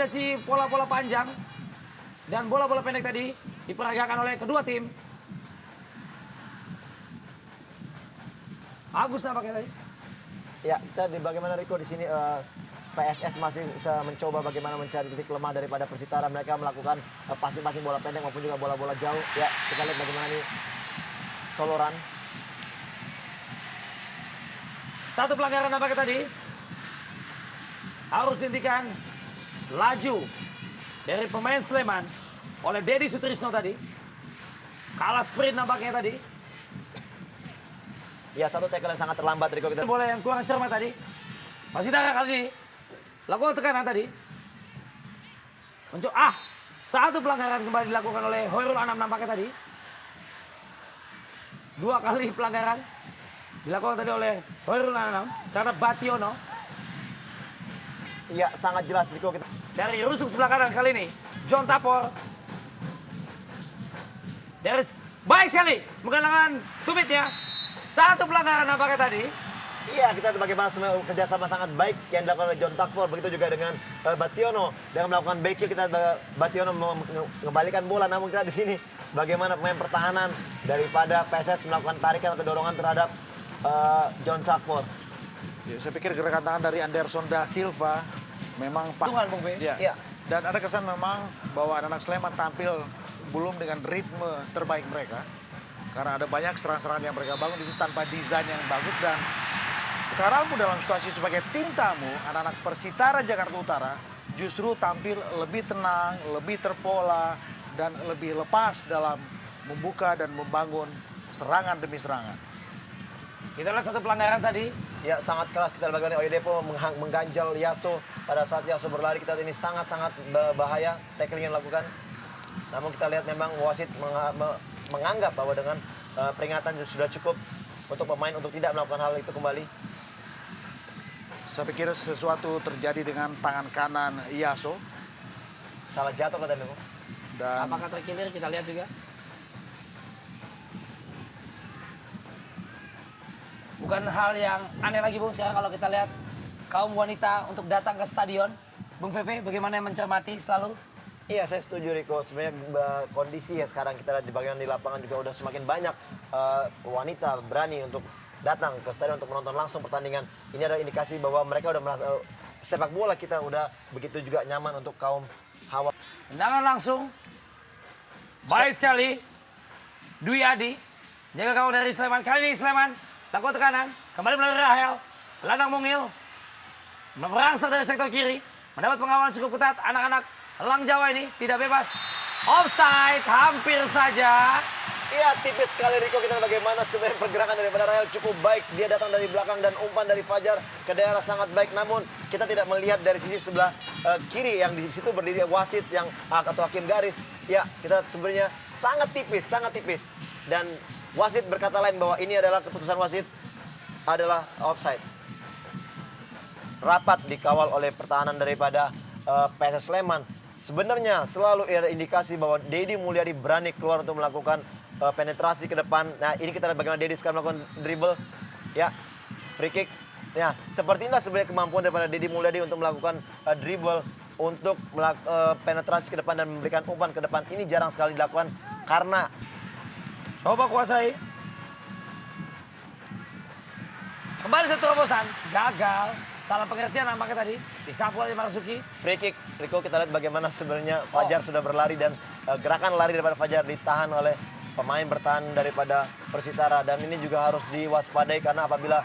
kombinasi pola-pola panjang dan bola-bola pendek tadi diperagakan oleh kedua tim. Agus nampaknya tadi. Ya, kita di bagaimana Riko di sini PSS masih mencoba bagaimana mencari titik lemah daripada Persitara. Mereka melakukan passing-passing bola pendek maupun juga bola-bola jauh. Ya, kita lihat bagaimana nih soloran. Satu pelanggaran nampaknya tadi. Harus dihentikan. Laju dari pemain Sleman oleh Dedi Sutrisno tadi. Kalah sprint nampaknya tadi. Ya, satu tackle yang sangat terlambat Riko. Kita Bola yang kurang cermat tadi. Persitara kali ini lakukan tekanan tadi. Satu pelanggaran kembali dilakukan oleh Hoirul Anam nampaknya tadi. Dua kali pelanggaran dilakukan tadi oleh Hoirul Anam karena Bationo. ya sangat jelas Riko. Kita Dari rusuk sebelah kanan kali ini John Tapor. Dari baik sekali menggunakan tumitnya. Satu pelanggaran nampaknya tadi. Iya, kita bagaimana kerjasama sangat baik yang dilakukan oleh John Takpor. Begitu juga dengan Bationo. Dengan melakukan back kill, kita Bationo mengembalikan bola. Namun kita di sini bagaimana pemain pertahanan daripada PSS melakukan tarikan atau dorongan terhadap John Takpor. Ya, saya pikir gerakan tangan dari Anderson da Silva memang Tunggal, Bung V. Ya. Iya. Dan ada kesan memang bahwa anak-anak Sleman tampil belum dengan ritme terbaik mereka. Karena ada banyak serangan-serangan yang mereka bangun itu tanpa desain yang bagus. Dan sekarang pun dalam situasi sebagai tim tamu, anak-anak Persitara Jakarta Utara justru tampil lebih tenang, lebih terpola, dan lebih lepas dalam membuka dan membangun serangan demi serangan. Kita lihat satu pelanggaran tadi. Ya, sangat keras kita bagaimana Oyedepo mengganjal Yaso. Pada saat Yaso berlari, kita ini sangat-sangat bahaya tackling yang dilakukan. Namun kita lihat memang wasit menganggap bahwa dengan peringatan sudah cukup untuk pemain untuk tidak melakukan hal itu kembali. Saya pikir sesuatu terjadi dengan tangan kanan Yaso. Salah jatuh katanya. Dan Apakah terkilir? Kita lihat juga. Bukan hal yang aneh lagi, Bung, sekarang kalau kita lihat kaum wanita untuk datang ke stadion. Bung Veve, bagaimana mencermati selalu? Iya, saya setuju Riko. Sebenarnya kondisi ya sekarang kita lihat di bagian di lapangan juga udah semakin banyak wanita berani untuk datang ke stadion untuk menonton langsung pertandingan. Ini ada indikasi bahwa mereka udah merasa sepak bola kita udah begitu juga nyaman untuk kaum hawa. Tendangan langsung. Baik sekali. Dwi Adi. Jaga kawan dari Sleman. Kali ini Sleman. Lakukan tekanan. Kembali melalui Rahel. Gelandang Mungil. Merangsang dari sektor kiri. Mendapat pengawalan cukup ketat. Anak-anak Elang Jawa ini tidak bebas. Offside. Hampir saja. Iya, tipis sekali Riko. Kita bagaimana sebenarnya pergerakan daripada Rahel cukup baik. Dia datang dari belakang dan umpan dari Fajar ke daerah sangat baik. Namun kita tidak melihat dari sisi sebelah kiri yang di situ berdiri wasit yang atau hakim garis. Ya, kita sebenarnya sangat tipis. Dan wasit berkata lain bahwa ini adalah keputusan wasit adalah offside. Rapat dikawal oleh pertahanan daripada PSS Sleman. Sebenarnya selalu ada indikasi bahwa Dedi Mulyadi berani keluar untuk melakukan penetrasi ke depan. Nah, ini kita lihat bagaimana Dedi sekarang melakukan dribble. Ya, free kick. Ya, seperti inilah sebenarnya kemampuan daripada Dedi Mulyadi untuk melakukan dribble, untuk penetrasi ke depan dan memberikan umpan ke depan. Ini jarang sekali dilakukan karena Coba kuasai. Kembali satu terobosan. Gagal. Salah pengertian nampaknya tadi. Disapu oleh Marzuki. free kick. Riko, kita lihat bagaimana sebenarnya Fajar sudah berlari dan gerakan lari daripada Fajar ditahan oleh pemain bertahan daripada Persitara. Dan ini juga harus diwaspadai karena apabila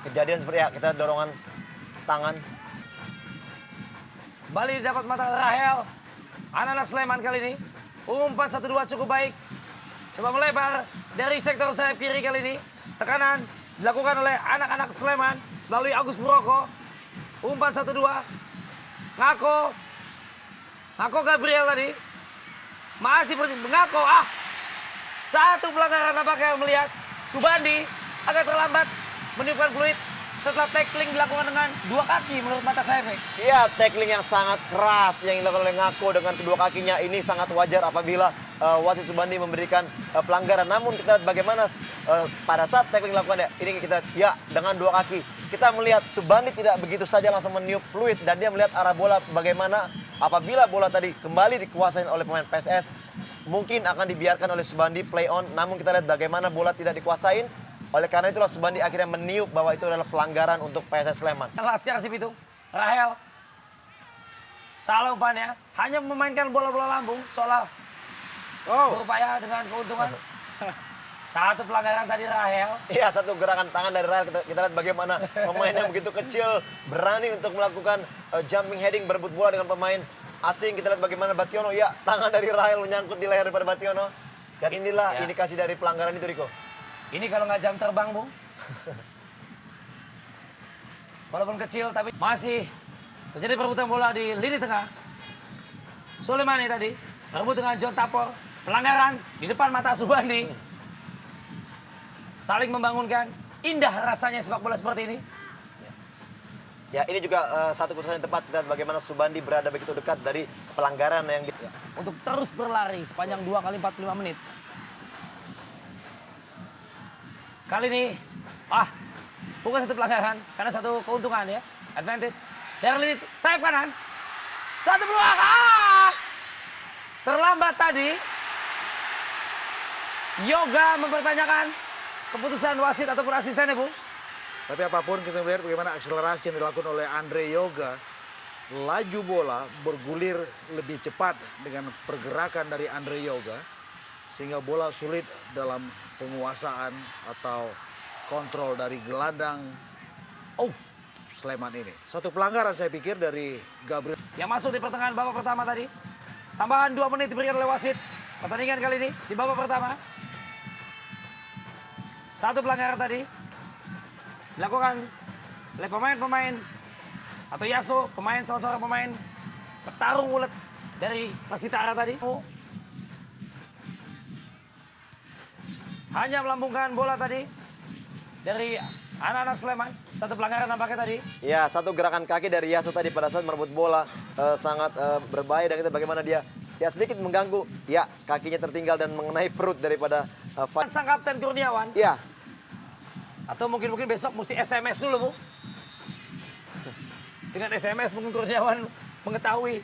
kejadian seperti ya, kita dorongan tangan. Kembali dapat mata Rahel. Anak-anak Sleman kali ini. Umpan 1-2 cukup baik. Coba melebar dari sektor sayap kiri kali ini. Tekanan dilakukan oleh anak-anak Sleman melalui Agus Broko. Umpan 1-2. Ngako Gabriel tadi. Masih Ngako. Satu pelanggaran nampaknya melihat Subandi agak terlambat meniupkan peluit setelah tackling dilakukan dengan dua kaki menurut mata saya. Iya, tackling yang sangat keras yang dilakukan oleh Ngako dengan kedua kakinya. Ini sangat wajar apabila wasit Subandi memberikan pelanggaran. Namun kita lihat bagaimana pada saat tackling dilakukan ya, ini kita ya dengan dua kaki kita melihat Subandi tidak begitu saja langsung meniup fluid dan dia melihat arah bola bagaimana apabila bola tadi kembali dikuasai oleh pemain PSS mungkin akan dibiarkan oleh Subandi play on, namun kita lihat bagaimana bola tidak dikuasain. Oleh karena itulah Subandi akhirnya meniup bahwa itu adalah pelanggaran untuk PSS Sleman. Laskar Sipitung, Rahel. Salah umpannya, hanya memainkan bola-bola lambung seolah berupaya dengan keuntungan. Satu pelanggaran tadi Rahel. Iya, satu gerakan tangan dari Rahel. Kita lihat bagaimana pemain yang begitu kecil berani untuk melakukan jumping heading berebut bola dengan pemain asing. Kita lihat bagaimana Bationo, ya tangan dari Rahel menyangkut di leher daripada Bationo. Dan inilah indikasi dari pelanggaran itu, Riko. Ini kalau nggak jam terbang, Bung. Walaupun kecil, tapi masih terjadi perebutan bola di lini tengah. Soleimani tadi, berebut dengan John Tapor. Pelanggaran di depan mata Subandi. Saling membangunkan. Indah rasanya sepak bola seperti ini. Ya, ini juga satu keputusan yang tepat. Kita lihat bagaimana Subandi berada begitu dekat dari pelanggaran yang Untuk terus berlari sepanjang 2 kali 45 menit. Kali ini, bukan satu pelanggaran, karena satu keuntungan ya. Advantage. Dari lini sayap kanan. Satu peluang. Terlambat tadi. Yoga mempertanyakan keputusan wasit ataupun asistennya, Bu. Tapi apapun kita melihat bagaimana akselerasi yang dilakukan oleh Andre Yoga. Laju bola bergulir lebih cepat dengan pergerakan dari Andre Yoga. Sehingga bola sulit dalam penguasaan atau kontrol dari gelandang Sleman ini. Satu pelanggaran saya pikir dari Gabriel. Yang masuk di pertengahan babak pertama tadi. Tambahan 2 menit diberikan oleh wasit. Pertandingan kali ini di babak pertama. Satu pelanggaran tadi dilakukan oleh pemain-pemain atau Yaso, salah seorang pemain petarung ulet dari Persitara tadi. Hanya melambungkan bola tadi dari anak-anak Sleman. Satu pelanggaran nampaknya tadi. Ya, satu gerakan kaki dari Yaso tadi pada saat merebut bola sangat berbahaya dan kita bagaimana dia sedikit mengganggu. Ya, kakinya tertinggal dan mengenai perut daripada Sang Kapten Kurniawan. Ya. Atau mungkin besok mesti SMS dulu, Bu. Dengan SMS mungkin Kurniawan mengetahui.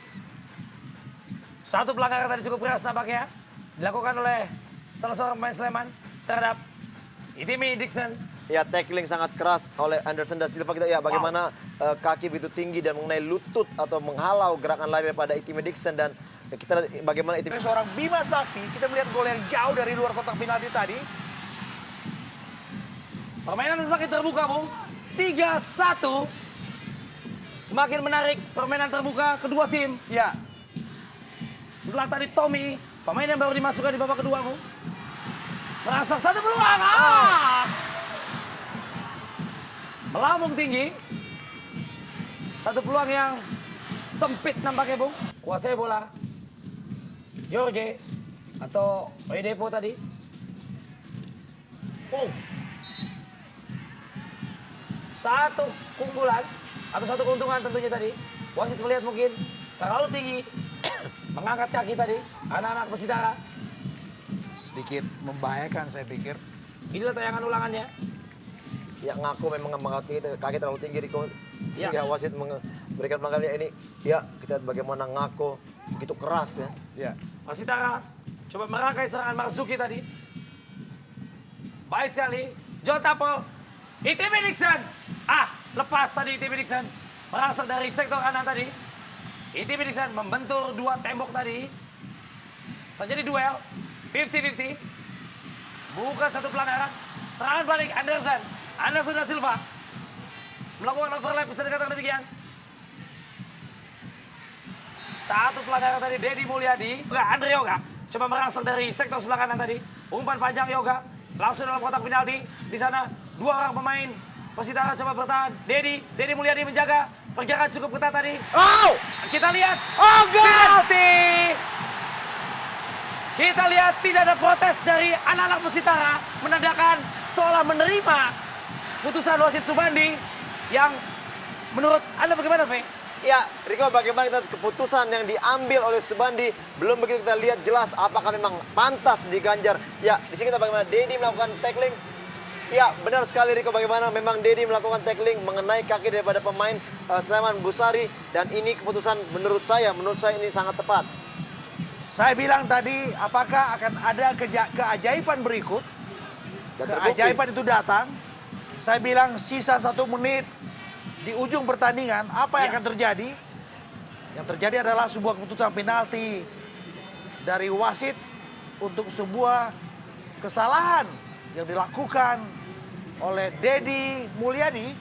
Satu pelanggaran tadi cukup keras nampaknya. Dilakukan oleh salah seorang pemain Sleman terhadap Itimi Dixon. Ya, tackling sangat keras oleh Anderson da Silva. Kita bagaimana kaki begitu tinggi dan mengenai lutut atau menghalau gerakan lari daripada Itimi Dixon dan kita lihat bagaimana Itimi. Seorang Bima Sakti, kita melihat gol yang jauh dari luar kotak penalti tadi. Permainan semakin terbuka, Bung. 3-1. Semakin menarik permainan terbuka kedua tim. Ya. Setelah tadi Tommy, pemain yang baru dimasukkan di babak kedua, Bung. Merasa satu peluang. Melambung tinggi. Satu peluang yang sempit nampaknya, Bung. Kuasai bola. Jorge atau Oyedepo tadi. Satu keunggulan atau satu keuntungan tentunya tadi. Wasit melihat mungkin terlalu tinggi. Mengangkat kaki tadi. Anak-anak Persitara. Sedikit membahayakan saya pikir. Inilah tayangan ulangannya. Ya, ngaku memang mengangkat kaki terlalu tinggi Riko. Sehingga wasit memberikan pelanggaran ini. Ya, kita lihat bagaimana ngaku begitu keras ya. Ya. Persitara coba merangkai serangan Marzuki tadi. Baik sekali. John Tapol. Itimi Dixon. Lepas tadi Itimi Dixon. Merasuk dari sektor kanan tadi. Itimi Dixon membentur 2 tembok tadi. Terjadi duel. 50-50. Bukan satu pelanggaran. Serangan balik Anderson. Anderson da Silva. Melakukan overlap bisa dikatakan demikian. Satu pelanggaran tadi Dedi Mulyadi. Andre Yoga. Coba merangsek dari sektor sebelah kanan tadi. Umpan panjang Yoga. Langsung dalam kotak penalti. Di sana 2 orang pemain Persitara coba bertahan. Dedi Mulyadi menjaga. Pergerakan cukup ketat tadi. Kita lihat. Penalti. Kita lihat tidak ada protes dari anak-anak Persitara. Menandakan seolah menerima putusan wasit Subandi. Yang menurut Anda bagaimana, Fe? Ya, Riko, bagaimana kita keputusan yang diambil oleh Subandi belum begitu kita lihat jelas apakah memang pantas diganjar. Ya, di sini kita bagaimana Dedi melakukan tackling. Ya, benar sekali Riko, bagaimana memang Dedi melakukan tackling mengenai kaki daripada pemain Sleman Busari, dan ini keputusan menurut saya ini sangat tepat. Saya bilang tadi, apakah akan ada keajaiban berikut? Dan terbukti. Keajaiban itu datang. Saya bilang sisa 1 menit di ujung pertandingan, apa yang akan terjadi? Yang terjadi adalah sebuah keputusan penalti dari wasit untuk sebuah kesalahan yang dilakukan oleh Dedi Mulyadi.